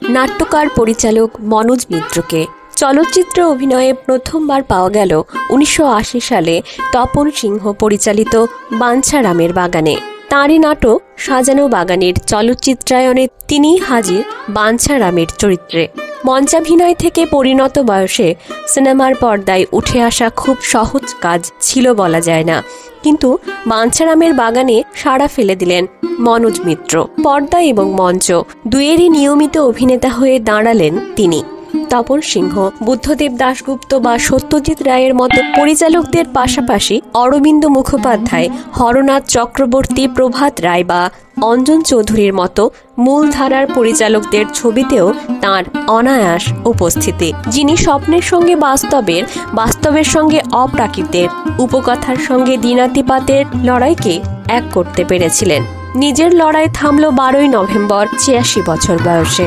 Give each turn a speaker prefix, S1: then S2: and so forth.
S1: নাট্যকার পরিচালক মনোজ মিত্রকে চলচ্চিত্রে অভিনয়ে প্রথমবার পাওয়া গেল 1980 সালে তপন সিংহ পরিচালিত বাঞ্ছারামের বাগানে। তাঁরই নাটক সাজানো বাগানের চলচ্চিত্রায়নে তিনি হাজির বাঞ্ছারামের চরিত্রে। মঞ্চাভিনয় থেকে পরিণত বয়সে সিনেমার পর্দায় উঠে আসা খুব সহজ কাজ ছিল বলা যায় না, কিন্তু বাঞ্ছারামের বাগানে সাড়া ফেলে দিলেন মনোজ মিত্র। পর্দা এবং মঞ্চ দুয়েরই নিয়মিত অভিনেতা হয়ে দাঁড়ালেন তিনি। তপন সিংহ, বুদ্ধদেব দাশগুপ্ত বা সত্যজিৎ রায়ের মতো পরিচালকদের পাশাপাশি অরবিন্দ মুখোপাধ্যায়, হরনাথ চক্রবর্তী, প্রভাত রায় বা অঞ্জন চৌধুরীর মতো মূলধারার পরিচালকদের ছবিতেও তাঁর অনায়াস উপস্থিতি। যিনি স্বপ্নের সঙ্গে বাস্তবের সঙ্গে অপ্রাকৃতের, উপকথার সঙ্গে দিনাতিপাতের লড়াইকে এক করতে পেরেছিলেন। নিজের লড়াই থামল 12ই নভেম্বর 86 বছর বয়সে।